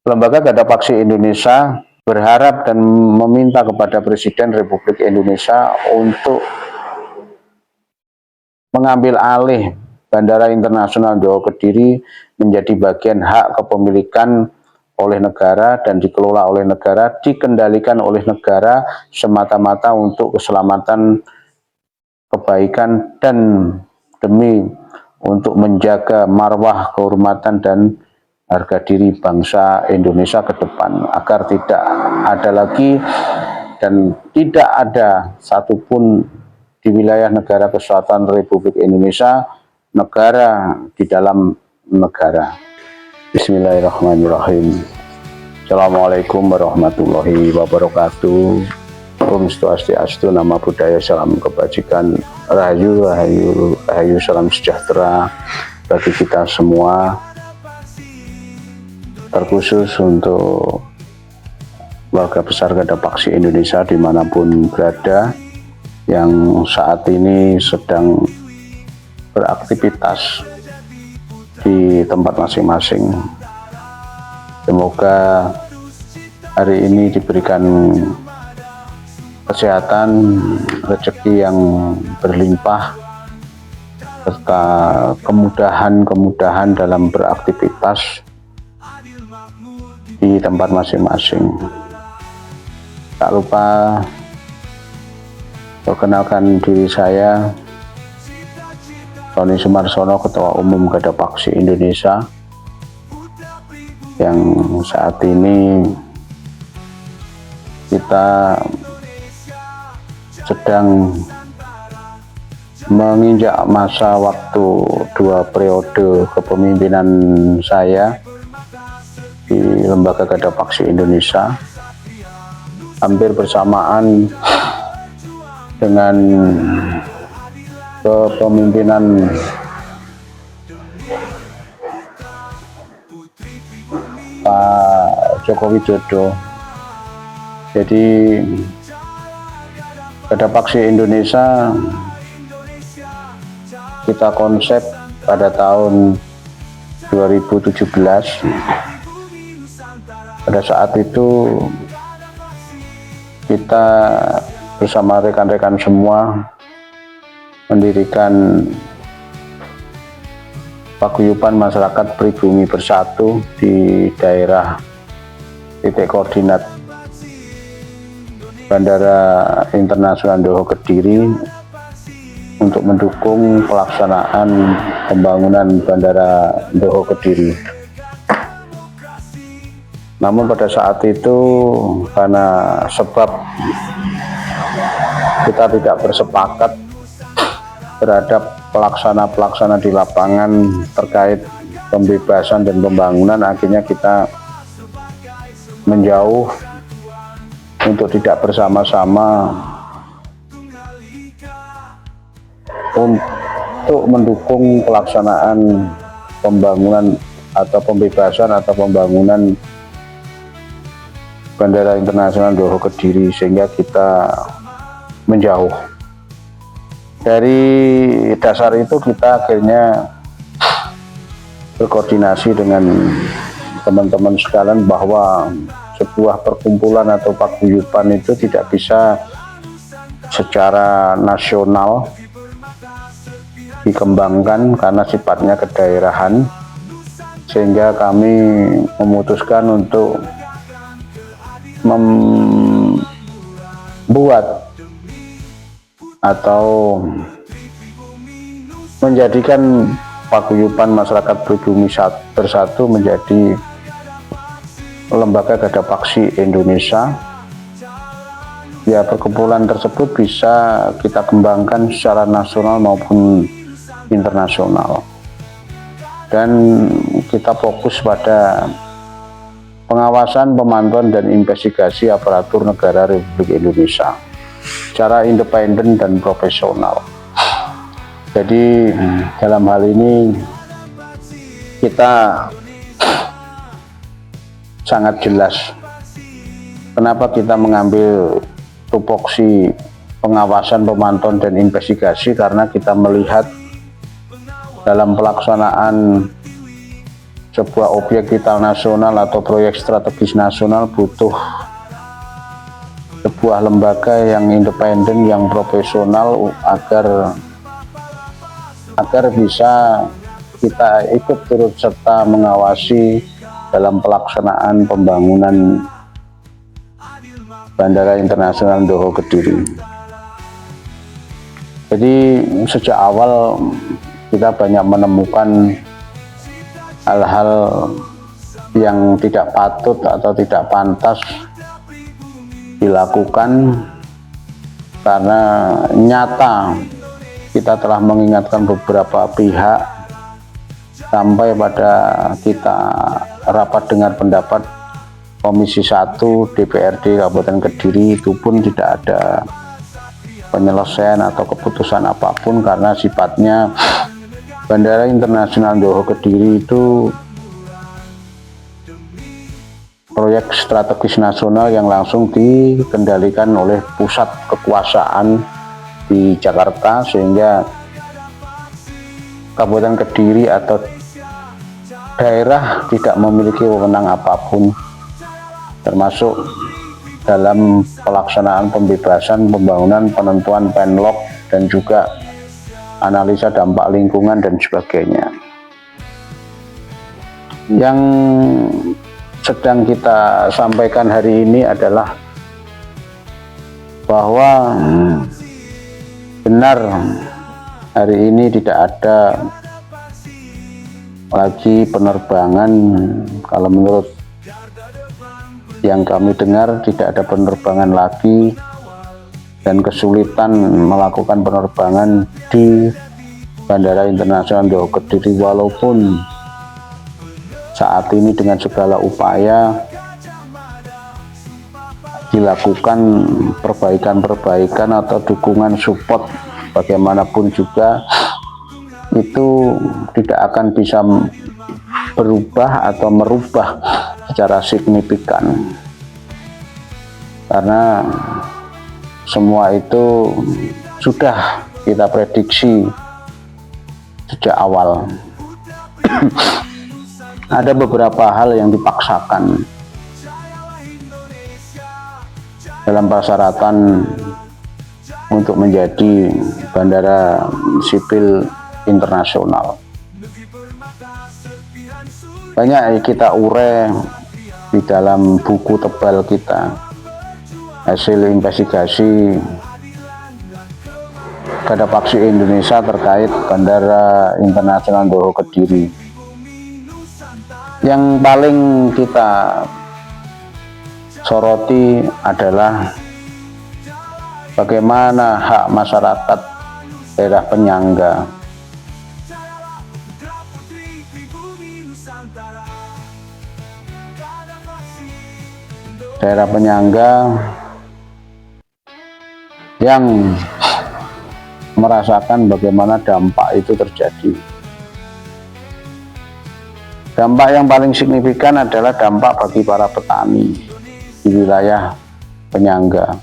Lembaga Gada Paksi Indonesia berharap dan meminta kepada Presiden Republik Indonesia untuk mengambil alih Bandara Internasional Johor Kediri menjadi bagian hak kepemilikan oleh negara dan dikelola oleh negara, dikendalikan oleh negara semata-mata untuk keselamatan, kebaikan, dan demi untuk menjaga marwah, kehormatan, dan harga diri bangsa Indonesia ke depan, agar tidak ada lagi dan tidak ada satupun di wilayah negara kesatuan Republik Indonesia negara di dalam negara. Bismillahirrahmanirrahim. Assalamualaikum warahmatullahi wabarakatuh. Om Swastiastu, nama budaya, salam kebajikan, rahayu, rahayu, rahayu, salam sejahtera bagi kita semua. Terkhusus untuk warga besar Gada Paksi Indonesia dimanapun berada yang saat ini sedang beraktivitas di tempat masing-masing. Semoga hari ini diberikan kesehatan, rezeki yang berlimpah, serta kemudahan dalam beraktivitas di tempat masing-masing. Tak lupa perkenalkan diri saya, Tony Sumarsono, Ketua Umum Gada Paksi Indonesia, yang saat ini kita sedang menginjak masa waktu 2 periode kepemimpinan saya di Lembaga Gada Paksi Indonesia, hampir bersamaan dengan kepemimpinan Pak Joko Widodo. Jadi Gada Paksi Indonesia kita konsep pada tahun 2017. Pada saat itu kita bersama rekan-rekan semua mendirikan paguyuban masyarakat pribumi bersatu di daerah titik koordinat Bandara Internasional Johor Kediri untuk mendukung pelaksanaan pembangunan Bandara Johor Kediri. Namun pada saat itu karena sebab kita tidak bersepakat terhadap pelaksana di lapangan terkait pembebasan dan pembangunan, akhirnya kita menjauh untuk tidak bersama-sama untuk mendukung pelaksanaan pembangunan atau pembebasan atau pembangunan Bandara Internasional Johor Kediri, sehingga kita menjauh. Dari dasar itu kita akhirnya berkoordinasi dengan teman-teman sekalian bahwa sebuah perkumpulan atau paguyuban itu tidak bisa secara nasional dikembangkan karena sifatnya kedaerahan, sehingga kami memutuskan untuk membuat atau menjadikan paguyuban masyarakat pribumi bersatu menjadi Lembaga Gada Paksi Indonesia. Ya, perkumpulan tersebut bisa kita kembangkan secara nasional maupun internasional, dan kita fokus pada pengawasan, pemantauan, dan investigasi aparatur negara Republik Indonesia secara independen dan profesional. Jadi dalam hal ini kita sangat jelas kenapa kita mengambil tupoksi pengawasan, pemantauan, dan investigasi, karena kita melihat dalam pelaksanaan sebuah objek vital nasional atau proyek strategis nasional butuh sebuah lembaga yang independen, yang profesional agar bisa kita ikut turut serta mengawasi dalam pelaksanaan pembangunan Bandara Internasional Doho Kediri. Jadi sejak awal kita banyak menemukan hal-hal yang tidak patut atau tidak pantas dilakukan, karena nyata kita telah mengingatkan beberapa pihak sampai pada kita rapat dengar pendapat Komisi 1 DPRD Kabupaten Kediri, itu pun tidak ada penyelesaian atau keputusan apapun, karena sifatnya Bandara Internasional Doho Kediri itu proyek strategis nasional yang langsung dikendalikan oleh pusat kekuasaan di Jakarta, sehingga Kabupaten Kediri atau daerah tidak memiliki wewenang apapun, termasuk dalam pelaksanaan pembebasan pembangunan, penentuan penlok, dan juga analisa dampak lingkungan dan sebagainya. Yang sedang kita sampaikan hari ini adalah bahwa benar hari ini tidak ada lagi penerbangan, kalau menurut yang kami dengar tidak ada penerbangan lagi dan kesulitan melakukan penerbangan di Bandara Internasional Doho Kediri, walaupun saat ini dengan segala upaya dilakukan perbaikan-perbaikan atau dukungan support bagaimanapun juga, itu tidak akan bisa berubah atau merubah secara signifikan, karena semua itu sudah kita prediksi sejak awal. Ada beberapa hal yang dipaksakan dalam persyaratan untuk menjadi bandara sipil internasional. Banyak kita urai di dalam buku tebal kita, hasil investigasi Badan Paksi Indonesia terkait Bandara Internasional Doho Kediri. Yang paling kita soroti adalah bagaimana hak masyarakat daerah penyangga. Daerah penyangga yang merasakan bagaimana dampak itu terjadi. Dampak yang paling signifikan adalah dampak bagi para petani di wilayah penyangga,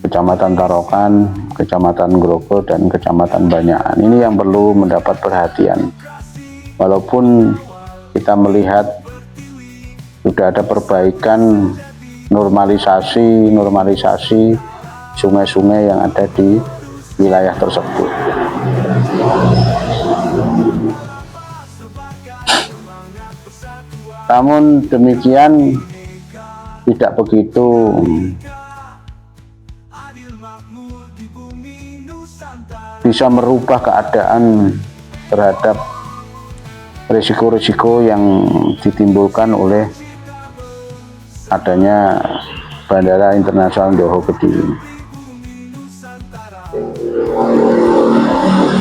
Kecamatan Tarokan, Kecamatan Grogol, dan Kecamatan Banyakan. Ini yang perlu mendapat perhatian. Walaupun kita melihat sudah ada perbaikan, normalisasi sungai-sungai yang ada di wilayah tersebut. Namun demikian tidak begitu bisa merubah keadaan terhadap risiko-risiko yang ditimbulkan oleh adanya Bandara Internasional Doho Kediri.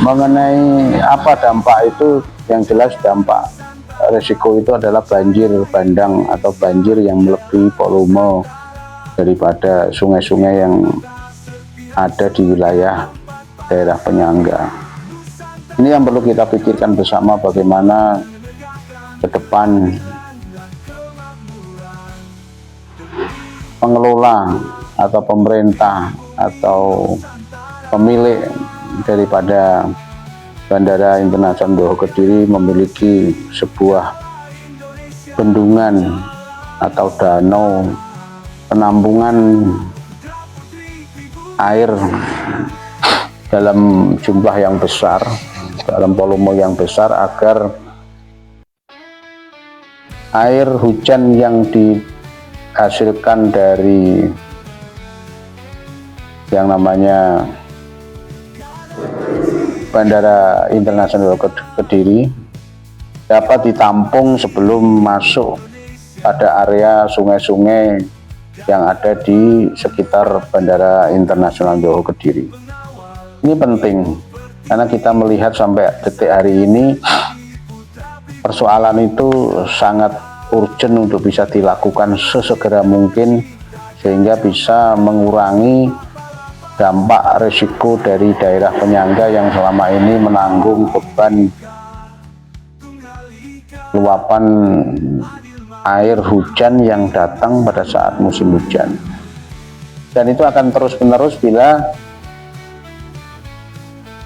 Mengenai apa dampak itu, yang jelas dampak risiko itu adalah banjir bandang atau banjir yang melebihi volume daripada sungai-sungai yang ada di wilayah daerah penyangga. Ini yang perlu kita pikirkan bersama, bagaimana ke depan pengelola atau pemerintah atau pemilik daripada Bandara Internasional Doho Kediri memiliki sebuah bendungan atau danau penampungan air dalam jumlah yang besar, dalam volume yang besar, agar air hujan yang dihasilkan dari yang namanya Bandara Internasional Kediri dapat ditampung sebelum masuk pada area sungai-sungai yang ada di sekitar Bandara Internasional Doho Kediri. Ini penting karena kita melihat sampai detik hari ini persoalan itu sangat urgent untuk bisa dilakukan sesegera mungkin, sehingga bisa mengurangi dampak risiko dari daerah penyangga yang selama ini menanggung beban luapan air hujan yang datang pada saat musim hujan. Dan itu akan terus-menerus bila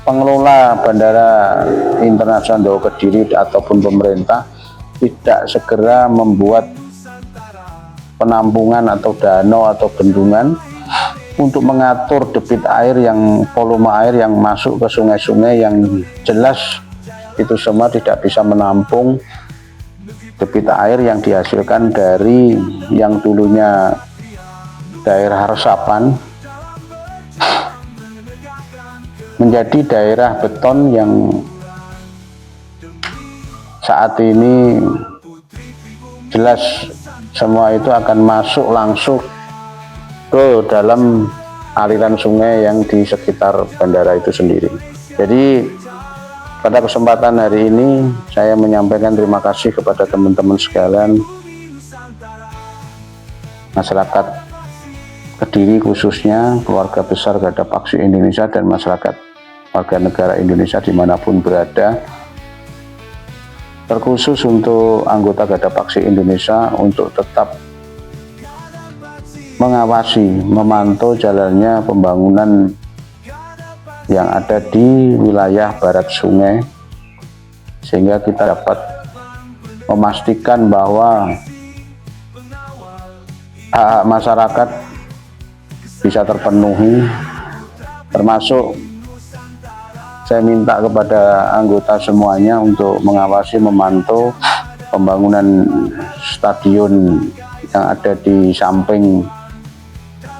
pengelola Bandara Internasional Doho Kediri ataupun pemerintah tidak segera membuat penampungan atau danau atau bendungan untuk mengatur debit air, yang volume air yang masuk ke sungai-sungai yang jelas itu semua tidak bisa menampung debit air yang dihasilkan dari yang dulunya daerah resapan menjadi daerah beton yang saat ini jelas semua itu akan masuk langsung ke dalam aliran sungai yang di sekitar bandara itu sendiri. Jadi pada kesempatan hari ini saya menyampaikan terima kasih kepada teman-teman sekalian, masyarakat Kediri khususnya, keluarga besar Garda Paksi Indonesia dan masyarakat warga negara Indonesia dimanapun berada, terkhusus untuk anggota Garda Paksi Indonesia untuk tetap mengawasi, memantau jalannya pembangunan yang ada di wilayah barat sungai, sehingga kita dapat memastikan bahwa hak masyarakat bisa terpenuhi, termasuk saya minta kepada anggota semuanya untuk mengawasi, memantau pembangunan stadion yang ada di samping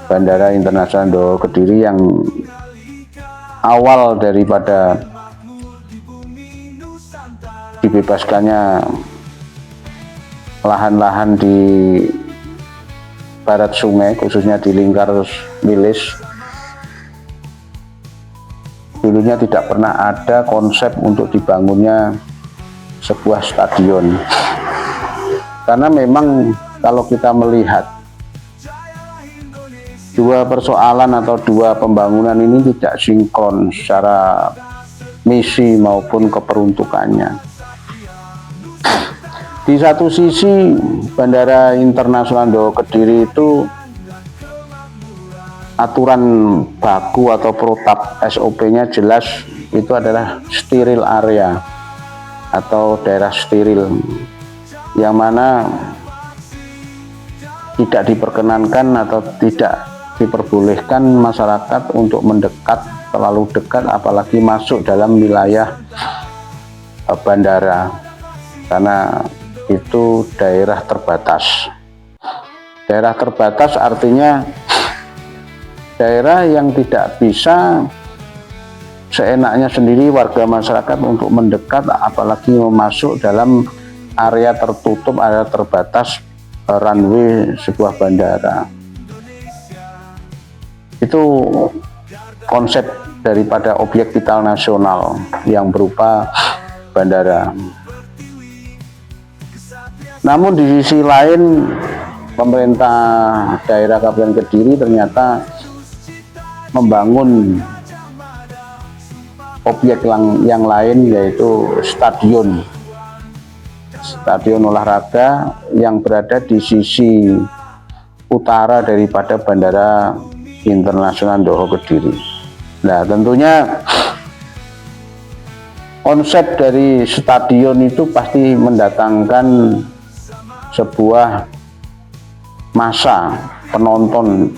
Bandara Internasional Doho Kediri, yang awal daripada dibebaskannya lahan-lahan di barat sungai, khususnya di lingkar Wilis, dulunya tidak pernah ada konsep untuk dibangunnya sebuah stadion, karena memang kalau kita melihat dua persoalan atau dua pembangunan ini tidak sinkron secara misi maupun keperuntukannya. Di satu sisi Bandara Internasional Doho Kediri itu aturan baku atau protap SOP-nya jelas, itu adalah steril area atau daerah steril, yang mana tidak diperkenankan atau tidak diperbolehkan masyarakat untuk mendekat, terlalu dekat, apalagi masuk dalam wilayah bandara, karena itu daerah terbatas. Daerah terbatas artinya daerah yang tidak bisa seenaknya sendiri warga masyarakat untuk mendekat, apalagi masuk dalam area tertutup, area terbatas runway sebuah bandara. Itu konsep daripada objek vital nasional yang berupa bandara. Namun di sisi lain, pemerintah daerah Kabupaten Kediri ternyata membangun objek yang lain, yaitu stadion olahraga yang berada di sisi utara daripada Bandara Internasional Doho Kediri. Nah, tentunya konsep dari stadion itu pasti mendatangkan sebuah massa penonton,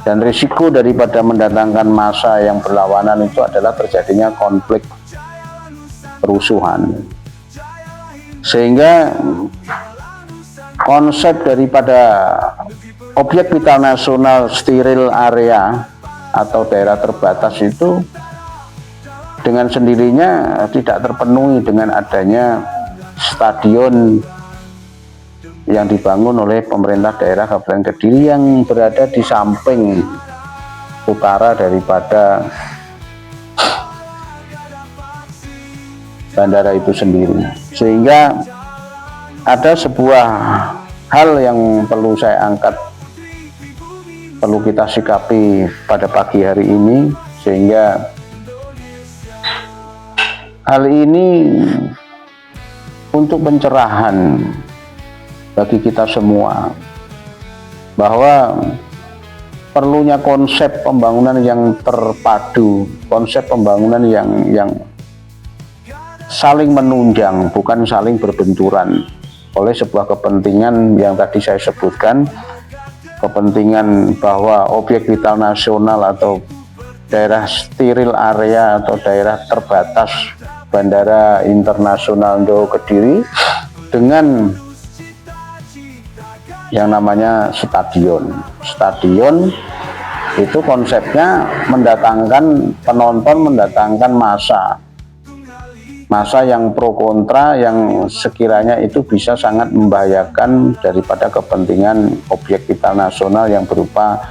dan risiko daripada mendatangkan massa yang berlawanan itu adalah terjadinya konflik kerusuhan. Sehingga konsep daripada objek vital nasional steril area atau daerah terbatas itu dengan sendirinya tidak terpenuhi dengan adanya stadion yang dibangun oleh pemerintah daerah Kabupaten Kediri yang berada di samping utara daripada bandara itu sendiri. Sehingga ada sebuah hal yang perlu saya angkat, perlu kita sikapi pada pagi hari ini, sehingga hal ini untuk pencerahan bagi kita semua, bahwa perlunya konsep pembangunan yang terpadu, konsep pembangunan yang saling menunjang, bukan saling berbenturan oleh sebuah kepentingan yang tadi saya sebutkan, kepentingan bahwa objek vital nasional atau daerah steril area atau daerah terbatas Bandara Internasional Ndowo Kediri dengan yang namanya stadion. Stadion itu konsepnya mendatangkan penonton, mendatangkan massa yang pro kontra, yang sekiranya itu bisa sangat membahayakan daripada kepentingan objek vital nasional yang berupa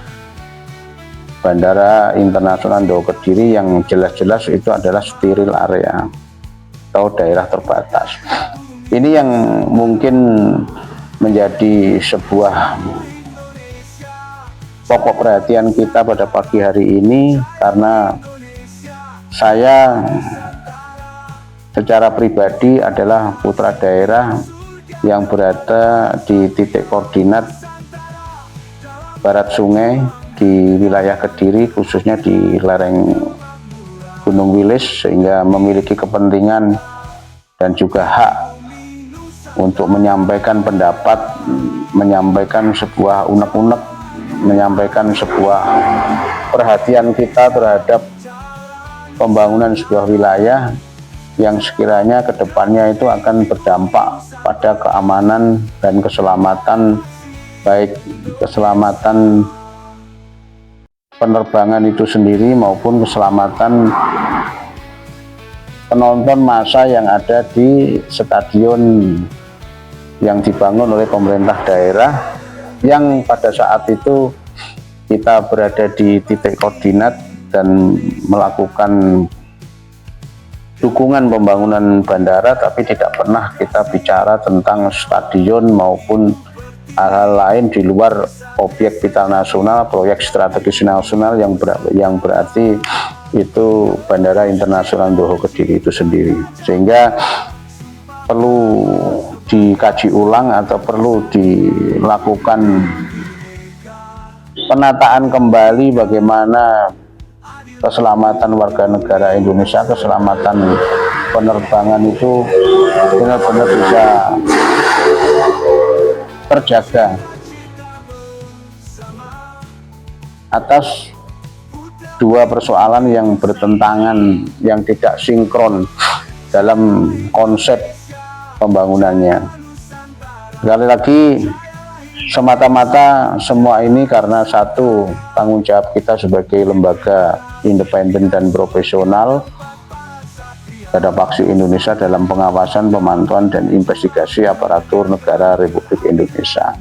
Bandara Internasional Ndowo Kediri yang jelas-jelas itu adalah steril area atau daerah terbatas. Ini yang mungkin menjadi sebuah pokok perhatian kita pada pagi hari ini, karena saya secara pribadi adalah putra daerah yang berada di titik koordinat barat sungai di wilayah Kediri, khususnya di lereng Gunung Wilis, sehingga memiliki kepentingan dan juga hak untuk menyampaikan pendapat, menyampaikan sebuah unek-unek, menyampaikan sebuah perhatian kita terhadap pembangunan sebuah wilayah yang sekiranya kedepannya itu akan berdampak pada keamanan dan keselamatan, baik keselamatan penerbangan itu sendiri maupun keselamatan penonton massa yang ada di stadion yang dibangun oleh pemerintah daerah, yang pada saat itu kita berada di titik koordinat dan melakukan dukungan pembangunan bandara, tapi tidak pernah kita bicara tentang stadion maupun hal-hal lain di luar objek vital nasional, proyek strategis nasional yang berarti itu Bandara Internasional Ndowo Kediri itu sendiri. Sehingga perlu dikaji ulang atau perlu dilakukan penataan kembali bagaimana keselamatan warga negara Indonesia, keselamatan penerbangan itu benar-benar bisa terjaga atas dua persoalan yang bertentangan, yang tidak sinkron dalam konsep pembangunannya. Sekali lagi, semata-mata semua ini karena satu, tanggung jawab kita sebagai lembaga independen dan profesional terhadap Aksi Indonesia dalam pengawasan, pemantauan, dan investigasi aparatur negara Republik Indonesia.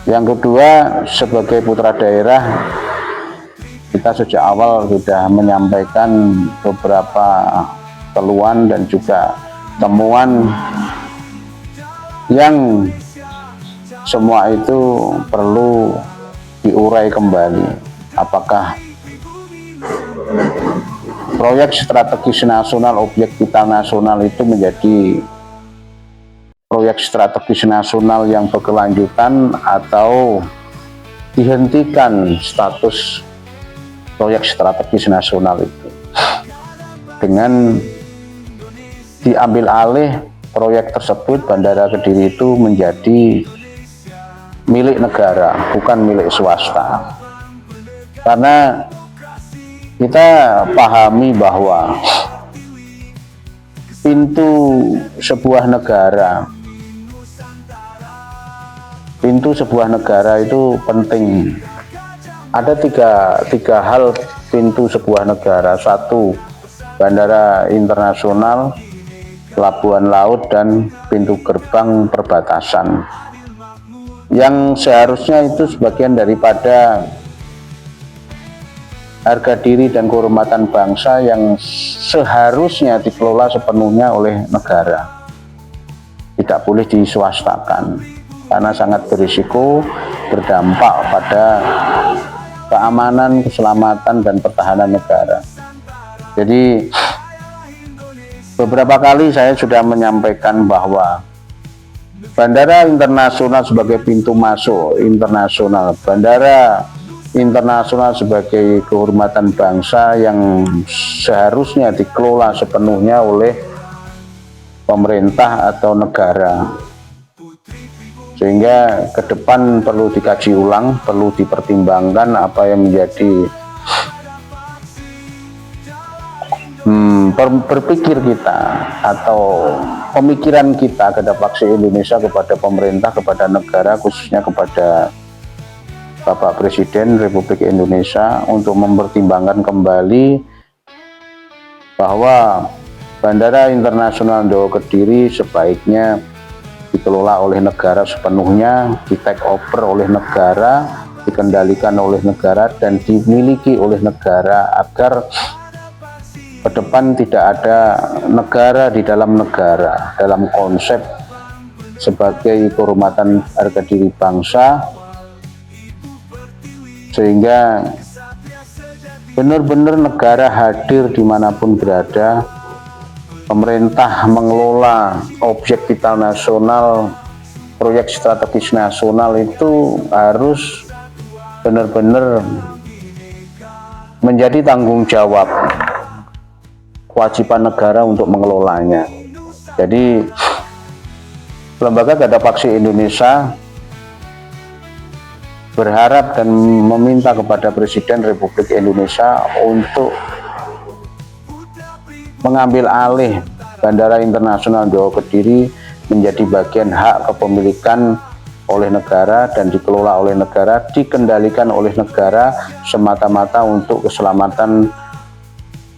Yang kedua, sebagai putra daerah, kita sejak awal sudah menyampaikan beberapa keluhan dan juga temuan yang semua itu perlu diurai kembali. Apakah proyek strategis nasional, objek vital nasional itu menjadi proyek strategis nasional yang berkelanjutan atau dihentikan status proyek strategis nasional itu dengan diambil alih proyek tersebut, Bandara Kediri itu menjadi milik negara, bukan milik swasta. Karena kita pahami bahwa pintu sebuah negara itu penting. Ada tiga hal pintu sebuah negara. Satu, bandara internasional, pelabuhan laut, dan pintu gerbang perbatasan, yang seharusnya itu sebagian daripada harga diri dan kehormatan bangsa yang seharusnya dikelola sepenuhnya oleh negara. Tidak boleh diswastakan karena sangat berisiko, berdampak pada keamanan, keselamatan, dan pertahanan negara. Jadi beberapa kali saya sudah menyampaikan bahwa bandara internasional sebagai pintu masuk internasional, bandara internasional sebagai kehormatan bangsa yang seharusnya dikelola sepenuhnya oleh pemerintah atau negara. Sehingga ke depan perlu dikaji ulang, perlu dipertimbangkan apa yang menjadi berpikir kita atau pemikiran kita kepada Paksi Indonesia, kepada pemerintah, kepada negara, khususnya kepada Bapak Presiden Republik Indonesia, untuk mempertimbangkan kembali bahwa Bandara Internasional Dowo Kediri sebaiknya dikelola oleh negara sepenuhnya, di take over oleh negara, dikendalikan oleh negara, dan dimiliki oleh negara, agar ke depan tidak ada negara di dalam negara, dalam konsep sebagai kehormatan harga diri bangsa, sehingga benar-benar negara hadir dimanapun berada. Pemerintah mengelola objek vital nasional, proyek strategis nasional itu harus benar-benar menjadi tanggung jawab, kewajiban negara untuk mengelolanya. Jadi Lembaga Gada Paksi Indonesia berharap dan meminta kepada Presiden Republik Indonesia untuk mengambil alih Bandara Internasional Dowo Kediri menjadi bagian hak kepemilikan oleh negara dan dikelola oleh negara, dikendalikan oleh negara semata-mata untuk keselamatan,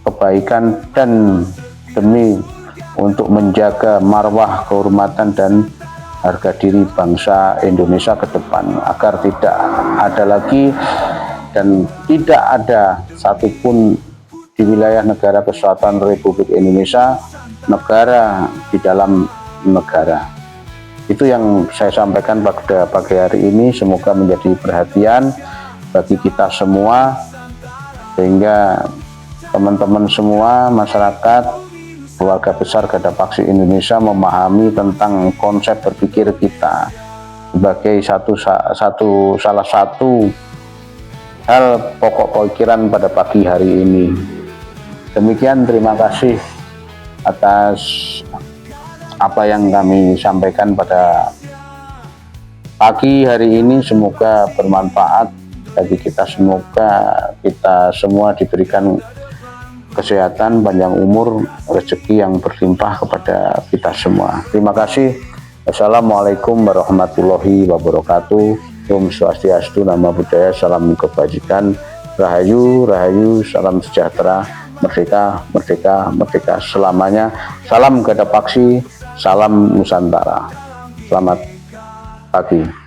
kebaikan, dan demi untuk menjaga marwah, kehormatan, dan harga diri bangsa Indonesia ke depan, agar tidak ada lagi dan tidak ada satupun di wilayah negara kesatuan Republik Indonesia negara di dalam negara. Itu yang saya sampaikan pada pagi hari ini. Semoga menjadi perhatian bagi kita semua, sehingga teman-teman semua, masyarakat, keluarga besar Gada Paksi Indonesia memahami tentang konsep berpikir kita sebagai salah satu hal pokok pikiran pada pagi hari ini. Demikian, terima kasih atas apa yang kami sampaikan pada pagi hari ini. Semoga bermanfaat bagi kita. Semoga kita semua diberikan kesehatan, panjang umur, rezeki yang berlimpah kepada kita semua. Terima kasih. Wassalamualaikum warahmatullahi wabarakatuh. Om Swastiastu, Namo Buddhaya, salam kebajikan, rahayu, rahayu, salam sejahtera, merdeka, merdeka, merdeka selamanya. Salam Gada Paksi, salam Nusantara. Selamat pagi.